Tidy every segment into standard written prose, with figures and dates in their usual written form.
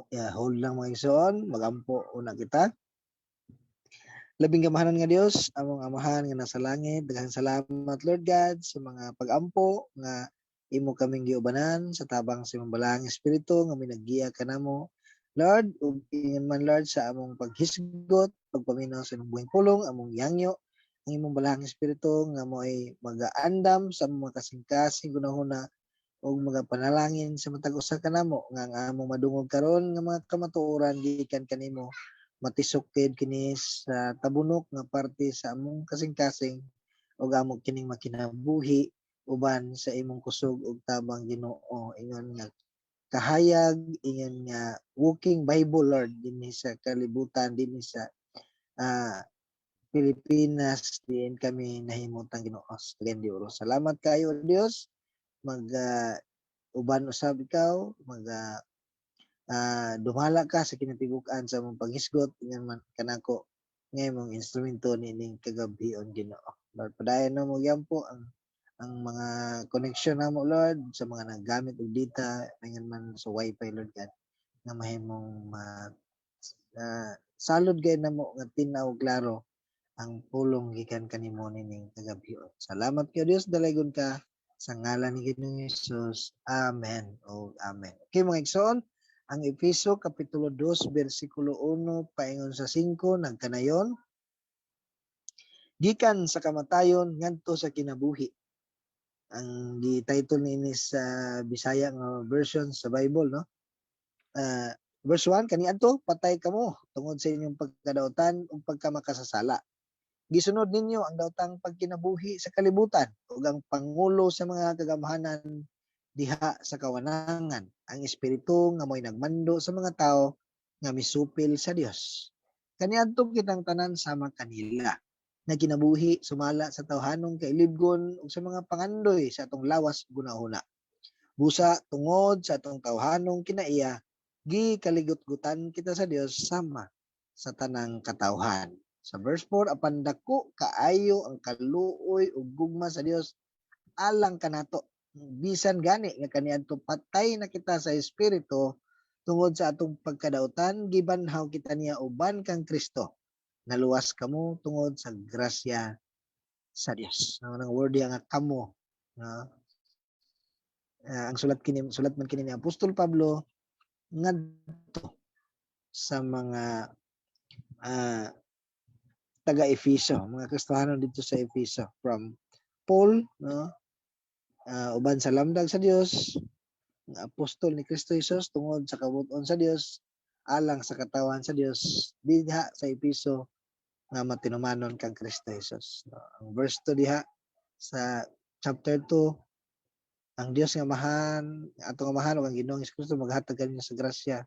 hold lang mga igsoon, magampo una kita. Labing gamahanan nga Dios, among amahan nga nasa langit, daghang salamat Lord God sa mga pag-ampo nga imo kaming giubanan sa tabang sa imong balaang espiritu nga minaggiya kanamo. Lord, ug ingon man Lord sa among paghisgot, pagpaminaw sa imong buhing pulong, among yangyo, ang imong balaang espiritu nga mo'y mag-aandam sa among mga kasing-kasing gunahuna ug magapanalangin sa matag usa kanamo nga ang among madungog karon nga mga kamatuoran gikan kanimo matisok kini sa tabunok nga parte sa among kasing-kasing ug amo kining makinabuhi uban sa imong kusog ug tabang Ginoo. Ingon nga kahayag, ingon nga walking Bible Lord dinhi sa kalibutan dinhi sa ah, Pilipinas diin kami nahimutang Ginoo. Salamat kayo Dios. Mag uban usab ikaw dumala ka sa kinatibuk-an sa mong paghisgot ingon man kanako nga imong instrumento nining kagabhion Ginoo. Lord, padayon na mo gyampo ang mga connection namo Lord sa mga naggamit og data ingon man sa wifi Lord God nga mahimong salud gay namo nga tinaw klaro ang pulong gikan kanimo nining kagabhion. Salamat kay Dios dalaygon ka sa ngalan ni Ginoong Hesus. Amen o amen. Okay mga igsoon, ang Efeso Kapitulo 2, versikulo 1, paingon sa 5, nagkanayon, gikan sa kamatayon ngadto sa kinabuhi. Ang gi-title ni sa Bisaya nga version sa Bible, no? Verse 1, kaniadto patay kamo tungod sa inyong pagkadautan ug pagkamakasasala. Gisunod ninyo ang daotang pagkinabuhi sa kalibutan ug ang pangulo sa mga kagamahanan diha sa kawanangan, ang espiritu nga mo'y nagmando sa mga tao nga misupil sa Dios. Kaniadto kitang tanan sama kanila na kinabuhi sumala sa tawhanong kailibgon ug sa mga pangandoy sa atong lawas gunahuna. Busa tungod sa atong tawhanong kinaiya, gikaligot-gutan kita sa Dios sama sa tanang katawhan. Sa verse 4, apan dako kaayo ang kaluoy ug gugma sa Dios alang kanato. Bisan gani nga kaniadto patay na kita sa espiritu tungod sa atong pagkadautan, gibanhaw kita niya uban kang Kristo. Naluwas kamo tungod sa grasya sa Dios. Ang word nga kamo, ang sulat man kini ni Apostol Pablo ngadto sa mga taga-Efeso, mga Kristohano dito sa Efeso, from Paul, no? Uban sa lamdag sa Dios, nga apostol ni Kristo Jesus tungod sa kabut-on sa Dios, alang sa katawan sa Dios diha sa Efeso nga matinumanon kang Kristo Jesus. No? Ang verse 2 diha sa chapter 2, ang Dios nga mahan, atong amahan ug ang Ginoong Kristo maghatag kaniya sa grasya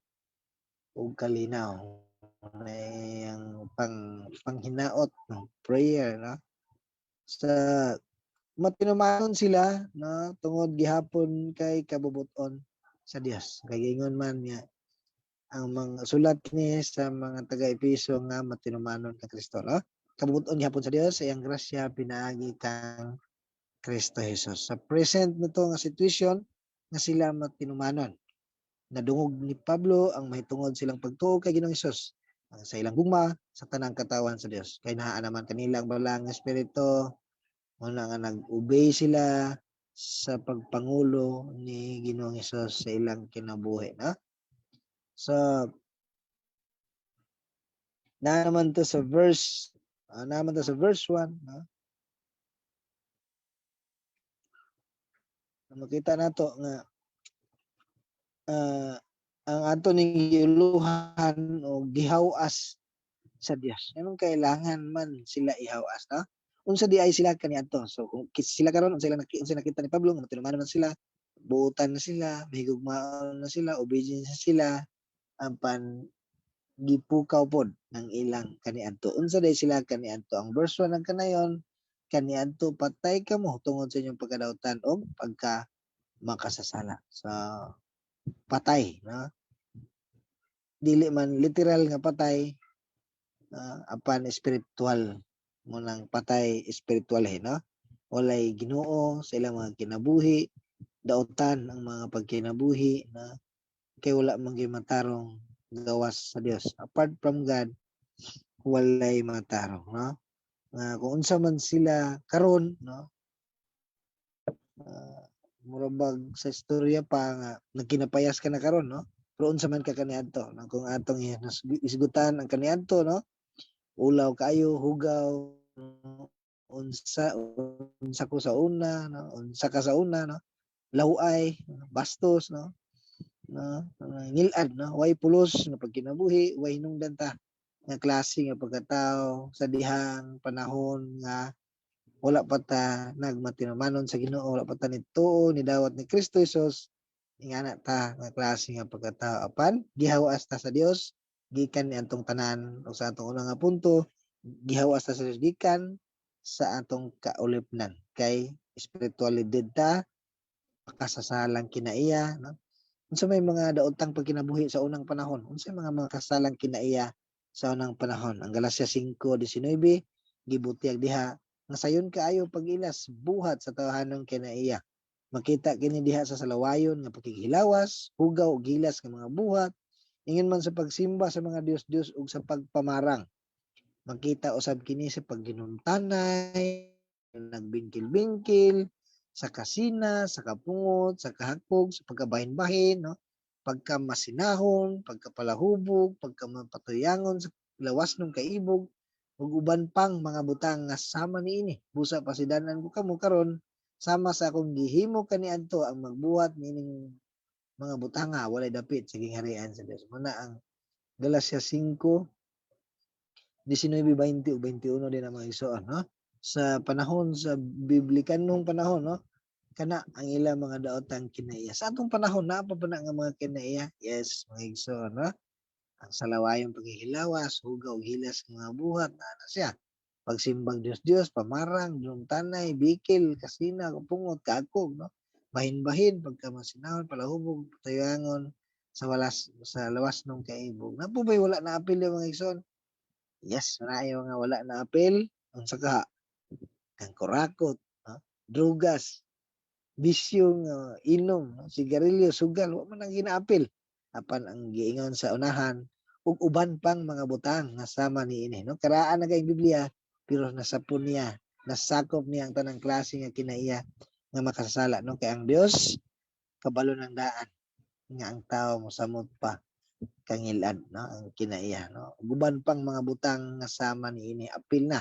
ug kalinaw ang panghinaot ng prayer, no? Sa matinumanon sila, no, tungod gihapon kay kabubuton sa Dios. Kay ingon man nga ang mga sulat ni sa mga taga-Efeso nga matinumanon ka Kristo, no? Kabubuton gihapon sa Dios, iyang grasya pinaagi kang Kristo Jesus. Sa present nito nga situation nga sila matinumanon. Nadungog ni Pablo ang mahitungod silang pagtuo kay Ginoong Hesus sa ilang gugma sa tanang katawan sa Dios. Kay naa naman kanilang balang espiritu muna nga nag-obey sila sa pagpangulo ni Ginoong Hesus sa ilang kinabuhi, na. So naman to sa verse 1, no? Makita nato nga ang ato ning giuluhan o gihawas sa Dios. Anong kailangan man sila ihawas, no? Unsa di ay sila kaniadto. So kung sila karon unsa nakita ni Pablo nga matinumanon na sila, buutan na sila, mahigugmaon na sila, obedience na sila, apan gipukaw pod ng ilang kaniadto. Unsa day sila kaniadto? Ang verse 1 ng kanayon, kaniadto patay kamo tungod sa inyong pagkadautan o pagka makasasala. So patay, no? Dili man literal nga patay, apan spiritual mo nang patay spiritual, no? Walay Ginoo sa ilang mga kinabuhi, dautan ang mga pagkinabuhi na kay wala man gyud matarong gawas sa Dios. Apart from God, walay matarong, no? Kung unsa man sila karon, no? Murabag sa istorya pa nga nagkinapayas ka na karon, no? Pero unsa man ka kaniadto, no? Kung atong isgutan ang kaniadto, no? Ulaw kayo, hugaw, no? unsa ko sa una, no? Unsa ka sa una, no? Lahuay, bastos, no? Ngilad, no? Way pulos na pagkinabuhi, way hinungdan ta nga klase nga pagkatao sa dihang panahon nga wala pa ta nagmatinamanon sa Ginoo, wala pa ta nituo ni dawat ni Kristo Jesus, ingana ta nga klase nga pagkatao apan gihawas ta sa Dios gikan ni atong tanan o sa atong una nga punto, gihawas ta sa Dios gikan sa atong kaulipnan kay spiritualidad ta makasasalang kinaiya, no? Unsa may mga daotang pagkinabuhi sa unang panahon? Unsa mga kasalang kinaiya sa unang panahon? Ang Galacia 5:19 gibutiag diha nga sayon kaayo pag-ilas buhat sa tawhanon kinaiya. Makita kini diha sa salawayon nga pakighilawas, hugaw ug gilas nga mga buhat, ingon man sa pagsimba sa mga dios-dios ug sa pagpamarang. Makita usab kini sa pagginuntanay, nagbingkil-bingkil, sa kasina, sa kapungot, sa kahakog, sa pagkabahin-bahin, no? Pagkamasinahon, pagkapalahubog, pagkamapatuyangon sa lawas ng kaibog, ug uban pang mga butang nga sama niini. Busa pasidanan ko kamo karon sama sa akong gihimo kaniadto ang magbuhat nining mga butang nga walay dapit sa gingharian sa Dios. Muna ang Galacia 5:19 ug 21 din ang mga igsoon, no? Sa panahon sa biblikanong panahon, no? Kana ang ilang mga daotang kinaiya. Sa atong panahon na pa na nga mga kinaiya. Yes, mga igsoon, no? Ang salawayong paghihilawas, hugaw, hilas ng mga buhat, na siya. Pagsimbang Dios-Dios, pamarang, tanay, bikil, kasina, pungot, kaagkog, no? Bahin-bahin, pagkamasinahon, palahubog, patayangon, sa lawas ng kaibog. Napubay wala na apil yung mga igsoon. Yes, maraayo nga wala na apil. Unsa ka? Kang kurakot, no? Drugas, bisyong inom, no? Sigarilyo, sugal, wa man ang ginaapil. Apan ang giingon sa unahan, ug uban pang mga butang nga sama niini, no? Karaan na kay Biblia, pero nasapon niya, nasakop niya ang tanang klase nga kinaiya nga makasala, no? Kay ang Dios kabalo ng daan nga ang tao mosamot pa kangilad, no? Ang kinaiya, no? Guban pang mga butang nga sama niini apil na,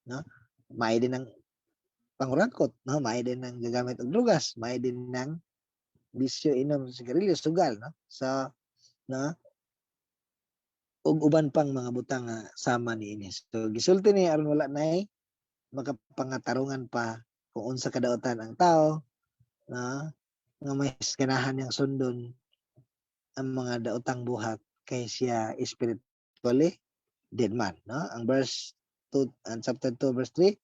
no? Maay din ang pangurangkot, no? Maay din ang gagamit og drugas, maay din ng bisyo, inom, sigarilyo, sugal, no? So, no? Ug uban pang mga butang nga sama niini. So gisulti ni aron wala nay makapangatarungan pa kung unsa kadaotan ang tao, no? Nga may ganahan niyang sundon ang mga daotang buhat kay siya spiritually dead man, no? Ang verse 2 and chapter 2 verse 3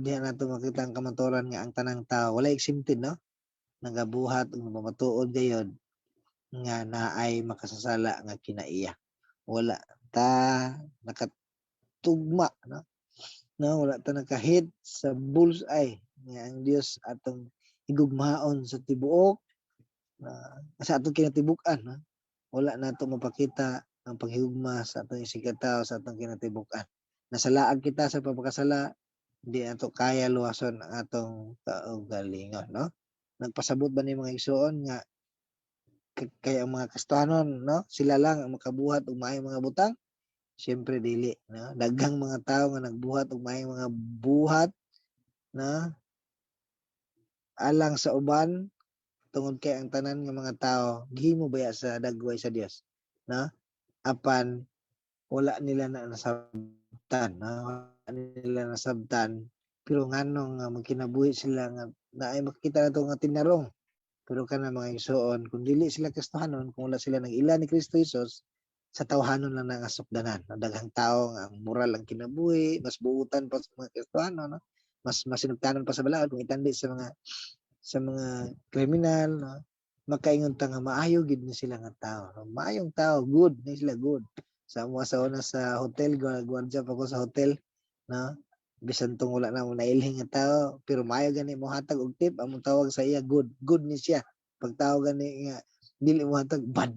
diha nato makita ang kamatuoran nga ang tanang tao wala exempted, no? Nagabuhat ug mamatuod gayud nga naay makasasala nga kinaiya. Wala ta nakatugma, no? Wala ta nakahit sa bullseye nga ang Dios atong higugmaon sa tibuok sa atong kinatibuk-an, no? Wala nato mapakita ang paghigugma sa atong isigataw sa atong kinatibuk-an. Nasalaag kita sa pagpakasala, di nato kaya luwason ang atong kaugalingon, no? Nagpasabot ba ni mga igsoon nga kay ang mga Kristiyanon, no? Sila lang ang makabuhat og maayong mga butang? Siyempre dili, no? Daghang mga tawo nga nagbuhat og maayong mga buhat, no? Alang sa uban tungod kay ang tanan nga mga tawo gihimo baya sa dagway sa Dios, no? Apan wala nila na nasabtan, no? Wala nila nasabtan pero nganong magkinabuhi sila nga naay makita nato nga tinarong. Pero kana mga igsoon kung dili sila Kristohanon, kung wala sila nag-ila ni Kristo Jesus, sa tawhanon lang nangasupdanan. Daghang tawo nga ang moral ang kinabuhi, mas buutan pa sa mga Kristohano, no? Mas masinugtanan pa sa balaod kung itandi sa mga kriminal, no? Makaingon ta nga maayo gid ni sila nga tao, no? Maayong tao, good ni sila, good. Sa una sa hotel, gwardiya pa ko sa hotel, no? Bisan tong wala na mo nailhing nga tao, pero maayo gani mo hatag og tip, among tawag sa iya good, good ni siya. Pag tawag gani nga dili mo hatag bad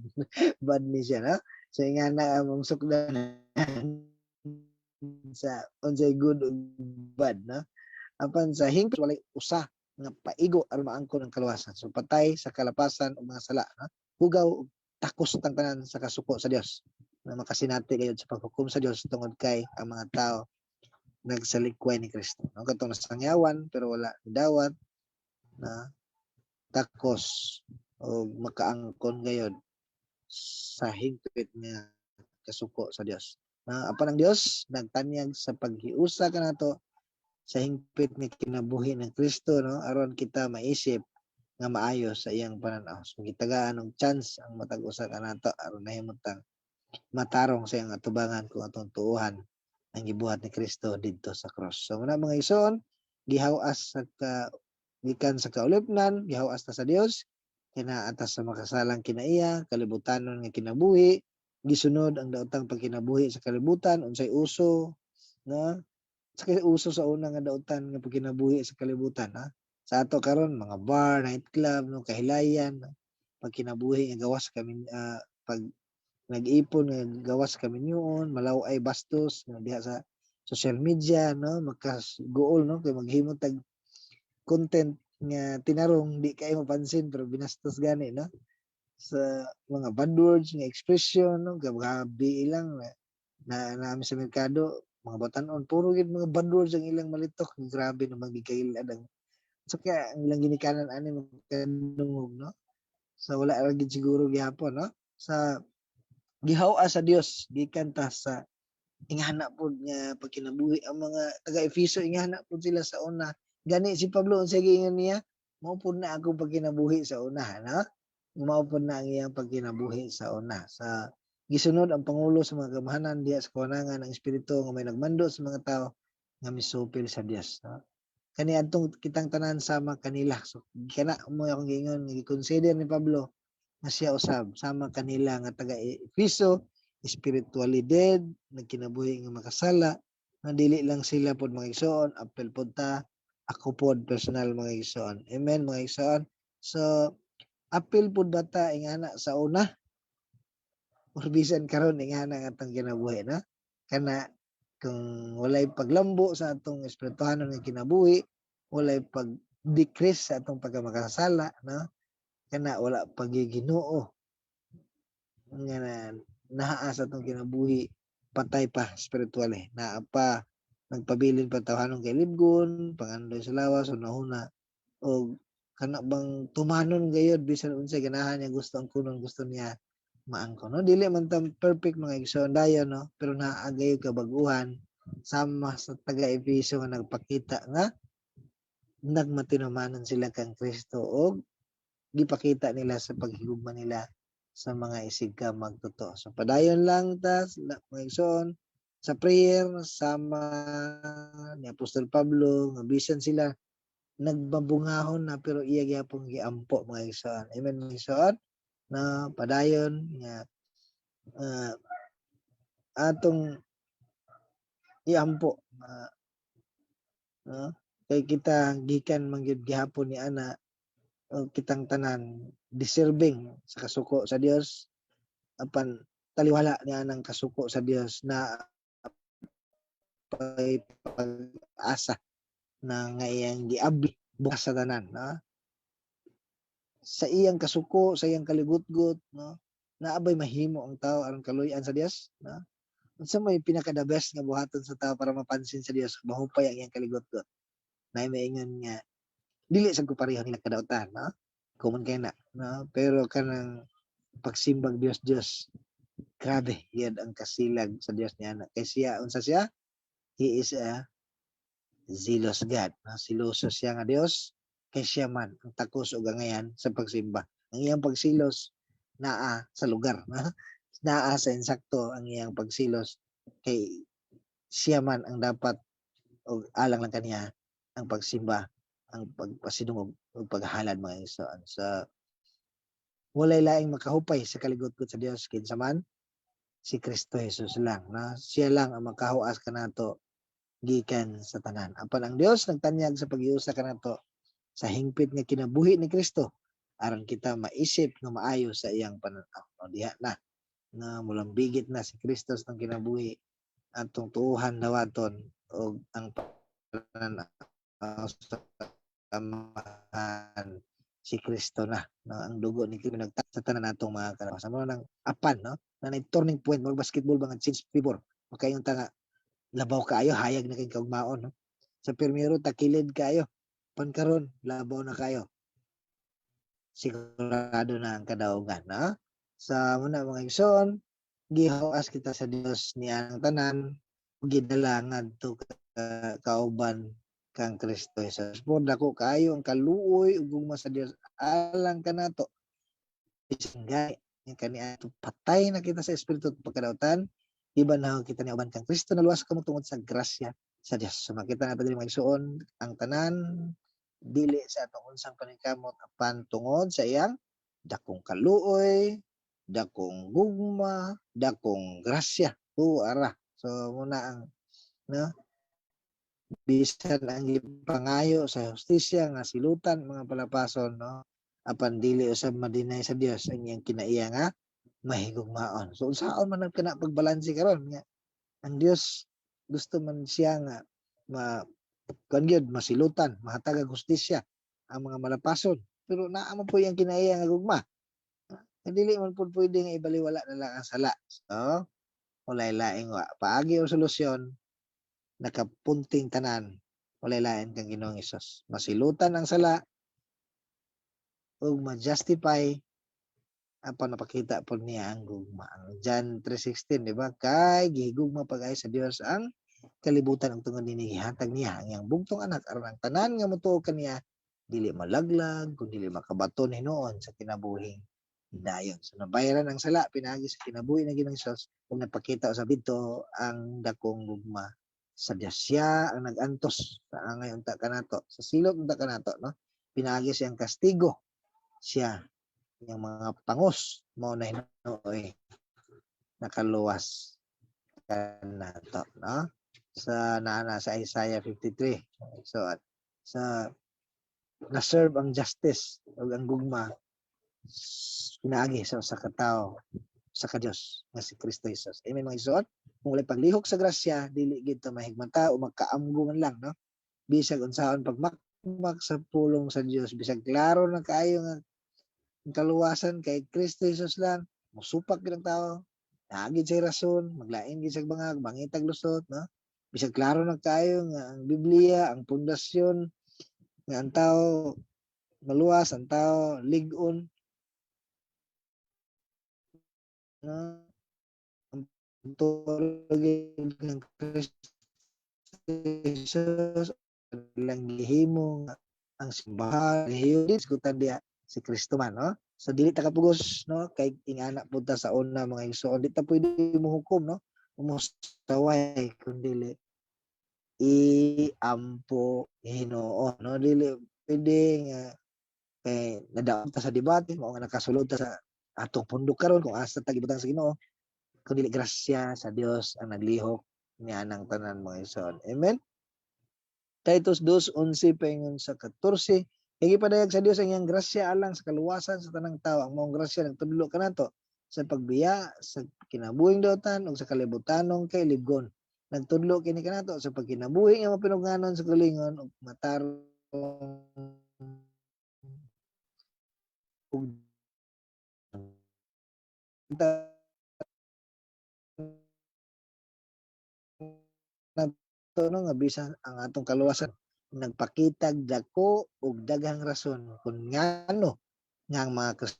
bad ni siya na. So nga na among sukdan sa unsay good ug bad na. Apan sa hingpit walay usa nga paigo aron maangkon ang kaluwasan. So patay sa kalapasan ug mga sala na. Hugaw ug takos tang tanan sa kasuko sa Dios na makasinati gayud sa paghukom sa Dios tungod kay ang mga tao nagsalikway ni Kristo. No katong nasangyawan pero wala dawat na takos o makaangkon gayud sa hingpit nga kasuko sa Dios. Apan ang Dios nagtanyag sa paghiusa kanato sa hingpit nga kinabuhi ng Kristo, no, aron kita maisip nga maayo sa iyang pananaw. So gitagaan og chance ang matag usa kanato aron nahimutang matarong sa iyang atubangan kung atong tuuhan ang gibuhat ni Kristo didto sa cross. So muna mga igsoon, gihawas sa gikan sa kaulipnan, gihawas ta sa Dios, kinaantas sa makasalang kinaiya, kalibutanon nga kinabuhi, gisunod ang daotang pagkinabuhi sa kalibutan, unsay uso, no? Sa uso sa una nga daotan nga pagkinabuhi sa kalibutan, ha? Sa ato karon mga bar, nightclub, no, kahilayan, pagkinabuhi nga gawas kami pag nag-ipon nga gawas kami niyon, malaw-ay bastos nga diha sa social media, no, makasugool, no, kay maghimo tag content nga tinarong di kay mapansin pero binastos gani, no, sa mga bad words nga expression, no, gabi ilang na namin sa merkado mga batanon puro gid mga bad words ang ilang malitok, grabe naman gikailad ang so kaya ang ilang ginikanan ani magkanungog, no, so wala ra gid siguro gihapon, no, sa gihaw-a sa Dios gikan ta sa ingana pod nga pagkinabuhi ang mga taga-Efeso, ingana pod sila sa una. Gani si Pablo unsay giingon niya, mao pod na akong pagkinabuhi sa una, no? Mao pod na ang iyang pagkinabuhi sa una. Sa gisunod ang pangulo sa mga gamahanan diha sa kawanangan ng espiritu nga may nagmando sa mga tao nga misupil sa Dios, no? Kani adtong kitang tanan sama kanila. So kana mo akong giingon gi-consider ni Pablo na siya usab sama kanila nga taga-Efeso, spiritually dead, nagkinabuhi nga makasala, na dili lang sila pod mga igsoon, apel pod ta, ako pod personal mga igsoon. Amen mga igsoon. So apil pod bata ingana sa una or bisan karon ingana nga atong kinabuhi, na kana kung walay paglambo sa atong espirituhanon nga kinabuhi, walay pag-decrease sa atong pagkamakasala, no, kana wala pagiginoo nga naa sa atong kinabuhi, patay pa spiritual naa pa nagpabilin pa tawhanon kay libgon, pangandoy sa lawas una-una o kana bang tumanon gayud bisan unsay ganahan niya gusto ang kunon gusto niya maangkon, no, dili man ta perfect mga igsoon dayon, no, pero naa gayud kabag-uhan sama sa taga-Efeso nga nagpakita nga nagmatinumanon sila kang Kristo og gipakita nila sa paghigugma nila sa mga isigka magtotoo. So padayon lang ta mga igsoon sa prayer sama ni Apostol Pablo nga bisan sila nagbabungahon na pero iya gyapon giampo mga igsoon. Amen mga igsoon na padayon nga atong iampo kay kita gikan man gyud gihapon ni ana kitang tanan deserving sa kasuko sa Dios apan taliwala niya ng kasuko sa Dios na pag-asa na nga iyang giabli bukas sa tanan, no? Sa iyang kasuko, sa iyang kalibutgot, no, naabay mahimo ang tao aron kaluy-an sa Dios, no? Unsa may pinaka the best nga buhaton sa tao para mapansin sa Dios, mahupay ang iyang kalibutgot. Na maingon nga dili sad ko pareho nila kadaotan, no? Common kay na, no? Pero kanang pagsimbag Dios, grabe, yan ang kasilag sa Dios niya. Kay siya, unsa siya? He is a zealous God. No? Siloso siya nga Dios, kay siya man ang takos o gangayan sa pagsimba. Ang iyang pagsilos naa sa lugar. No? Naa sa insakto ang iyang pagsilos kay siya man ang dapat o alang lang kaniya ang pagsimba, ang pagpasidungog o paghalad mga igsoon. So walay laing makahupay sa kaligotgot sa Dios kinsa man si Kristo Jesus lang, na siya lang ang makahuas kanato gikan sa tanan. Apan ang Dios nagtanyag sa paghiusa kanato sa hingpit nga kinabuhi ni Kristo aron kita maisip nga maayo sa iyang pananaw. No, diha na nga mulambigit na si Kristo sa kinabuhi atong tuuhan dawaton og ang pananaw sa amahan si Kristo na, no? Ang dugo ni Kristo nagtag sa tanan natong mga kalawasan mo nang apan, no, na turning point mo basketball ba nga change favor makayon ta nga labaw kaayo hayag na kay kaugmaon, no? Sa pirmero takilid kayo pan karon labaw na kayo sigurado na ang kadaugan, no? Sa muna mga igsoon gihawas kita sa Dios niya ang tanan gidala ngadto kauban kang Kristo Jesus. Po dako kayo ang kaluoy ug gugma sa Dios alang kanato. Isingay kani ato patay na kita sa espiritu at pagkadautan. Iban na kita ni uban kang Kristo na luwas kamo tungod sa grasya sa Dios. So makita na padre mga igsoon ang tanan dili sa atong unsang paningkamot apan tungod sa iyang dakong kaluoy, dakong gugma, dakong grasya. Ara. So muna ang no bisan ang pangayo sa hustisya nga silutan mga palapason, no, apan dili usab madinay sa Dios ang iyang kinaiya nga mahigugmaon. So unsaon man ang kana pagbalanse karon nga ang Dios gusto man siya nga gyud masilutan, mahatag og hustisya ang mga malapason. Pero naa man po yung kinaiya nga gugma. Dili man po pwede nga ibaliwala na lang ang sala. So, walay laing wa paagi o solusyon nakapunting tanan walay lain kang Ginoong Hesus. Masilutan ang sala ug ma-justify apan napakita po niya ang gugma. Ang John 3:16, di ba? Kay gihigugma pag-ay sa Dios ang kalibutan ang tungod nini gihatag niya ang iyang bugtong anak aron ang tanan nga motuo kaniya dili malaglag kun dili makabaton hinuon sa kinabuhing dayon. So nabayaran ang sala pinagi sa kinabuhi na Ginoong Hesus ug nagpakita sa bidto ang dakong gugma sa Dios. Siya ang nag-antos sa angay unta kanato sa silot unta kanato, no? Pinagi siyang kastigo. Siya yung mga pangos mo na hinuoy nakaluwas kanato, no? Sa naana sa Isaiah 53. So sa na-serve ang justice o ang gugma pinaagi sa katao sa Dios nga si Kristo Jesus. Amen mga igsoon. Kung walay paglihok sa grasya dili gid ta mahigmata o magkaamgo man lang, no? Bisag unsaon pagmakmak sa pulong sa Dios bisag klaro na kaayo nga kaluwasan kay Kristo Jesus lang musupak gid ang tawo. Naagid say rason, maglain gid sa bangag, mangitag lusot, no? Bisag klaro na kaayo nga ang Biblia, ang pundasyon nga ang tao maluwas, ang tao lig-on, no? Ang tulog ng Kristo Jesus lang gihimo ang simbahan gihimo diskutan diha si Kristo man, no? So dili ta kapugos, no, kay ingana punta sa una mga igsoon di ta pwede mohukom, no, umusaway kun dili iampo Ginoo, no, dili pwede nga kay nadaot ta sa debate mao nga nakasulod ta sa atong pundok karon kung asa ta gibutang sa Ginoo kun dili grasya sa Dios ang naglihok niya ng tanan mga igsoon. Amen. Titus 2:11 paingon sa 14, kay gipadayag sa Dios ang iyang grasya alang sa kaluwasan sa tanang tawo. Ang maong grasya nagtudlo kanato sa pagbiya sa kinabuhing daotan ug sa kalibutanon kay libgon. Nagtudlo kini kanato sa pagkinabuhi nga mapinungganon sa kalingon ug matarong ug no nga bisan ang atong kaluwasan nagpakitag dako ug daghang rason kung ngano nga ang mga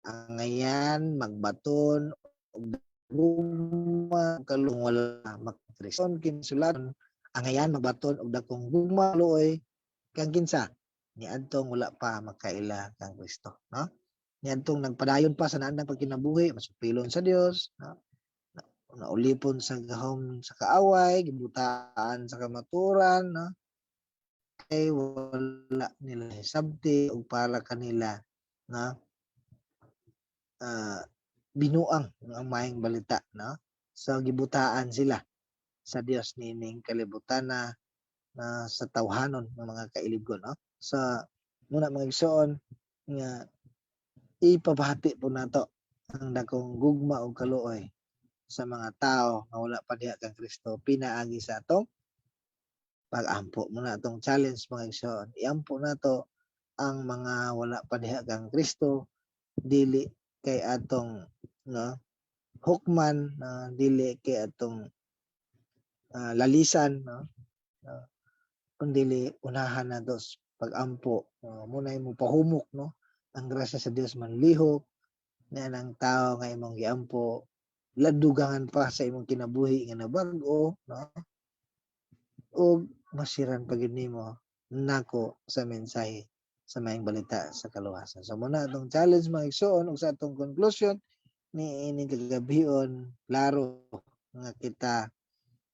angayan magbaton ug gugma kalung wala makristo kinsulat angayan magbaton og dakong gugma luoy kang kinsa niadtong wala pa makaila kang Kristo, no? Niadtong nagpadayon pa sa naandang pagkinabuhi masupilon sa Dios, no? Naulipon sa gahom sa kaaway gibutaan sa kamaturan, no? Kay wala nila hisabti ug para kanila nga binuang ang maayong balita, no? So gibutaan sila sa Dios nining kalibutan na sa tawhanon ng mga kailigon, no? Sa muna mga igsoon nga ipabahati po nato ang dakong gugma o kaluoy sa mga tao nga wala pa diha kang Kristo pinaagi sa atong pag-ampo muna atong challenge mga igsoon. Iampo nato ang mga wala pa diha kang Kristo dili kay atong no hukman dili kay atong lalisan no kundi unahan na dos pag-ampo muna imo pahumok no ang grasya sa Dios manlihok na ang tao nga imong giampo ladugangan pa sa imong kinabuhi nga nabag-o no ug masiran pagid nimo nako sa mensahe sa maayong balita sa kaluwasan. So muna atong challenge mga igsoon ug sa atong conclusion ni ining kagabion klaro nga kita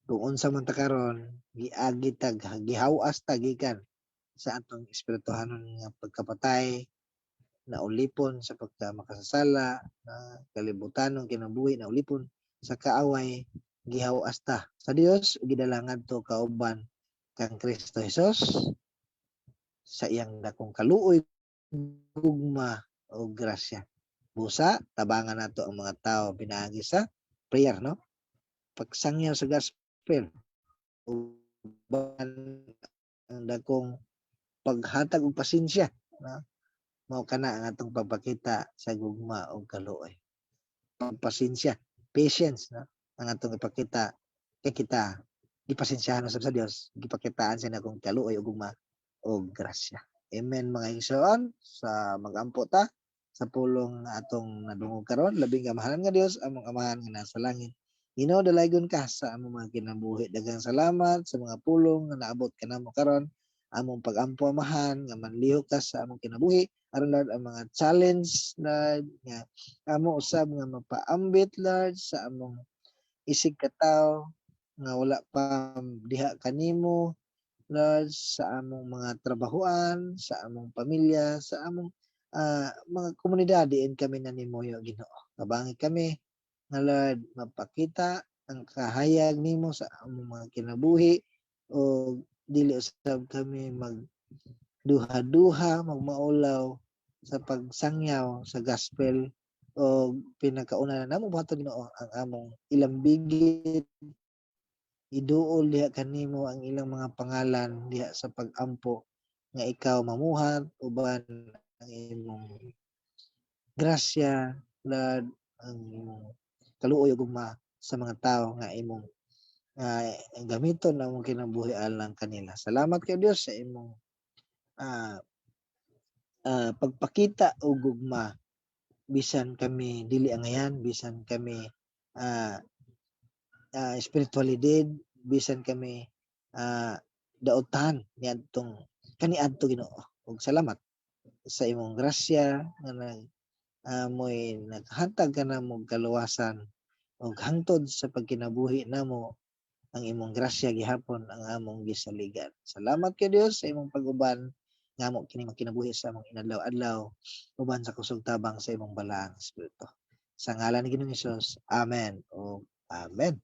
kung unsa man ta karon giagi tag gihawas ta gikan sa atong espirituhanon nga pagkapatay na ulipon sa pagkamakasasala na kalibutanong kinabuhi na ulipon sa kaaway gihawas ta sa Dios ug gidalangan to kauban kang Kristo Jesus sa iyang dakong kaluoy gugma o grasya. Busa tabangan nato ang mga tao pinaagi sa prayer no pagsangyaw sa gospel uban ang dakong paghatag og pasensya no mao kana ang atong pagpakita sa gugma o kaluoy pagpasensya patience no ang atong ipakita kay kita gipasensyahan usab sa Dios gipakitaan sa akong kaluoy ug gugma o grasya. Amen mga igsoon sa mag-ampo ta sa pulong na atong nadungog karon labing kamahalan nga Dios among amahan nga nasa langit. Ginoo dalaygon ka sa among mga kinabuhi. Daghang salamat sa mga pulong nga naabot kanamo karon. Among pag-ampo amahan nga manlihok ka sa among kinabuhi. Aron Lord ang mga challenge Lord nga amo usab nga mapaambit Lord sa among isig katawo nga wala pa diha kanimo Lord sa among mga trabahuan, sa among pamilya, sa among mga komunidad diin kami nanimuyo Ginoo. Kabangi kami nga Lord mapakita ang kahayag nimo sa among mga kinabuhi o dili usab kami magduha-duha, magmaulaw sa pagsangyaw sa gospel o pinakauna na namo buhaton Ginoo ang among ilambigit iduol diha kanimo ang ilang mga pangalan diha sa pag-ampo nga ikaw mamuhat uban ang imong grasya Lord ang imong kaluoy ug gugma sa mga tawo nga imong gamiton ang among kinabuhi alang kanila. Salamat kay Dios sa imong pagpakita og gugma bisan kami dili angayan, bisan kami spiritualidad, bisan kami daotan niadtong kaniadto Ginoo. Ug salamat sa imong grasya nga mo'y naghatag kanamo og kaluwasan ug hangtod sa pagkinabuhi namo ang imong grasya gihapon ang among gisaligan. Salamat kay Dios sa imong pag-uban nga amo kini makinabuhi sa among inadlaw-adlaw uban sa kusog tabang sa imong balaang espiritu. Sa ngalan ni Ginoong Hesus. Amen. O Amen.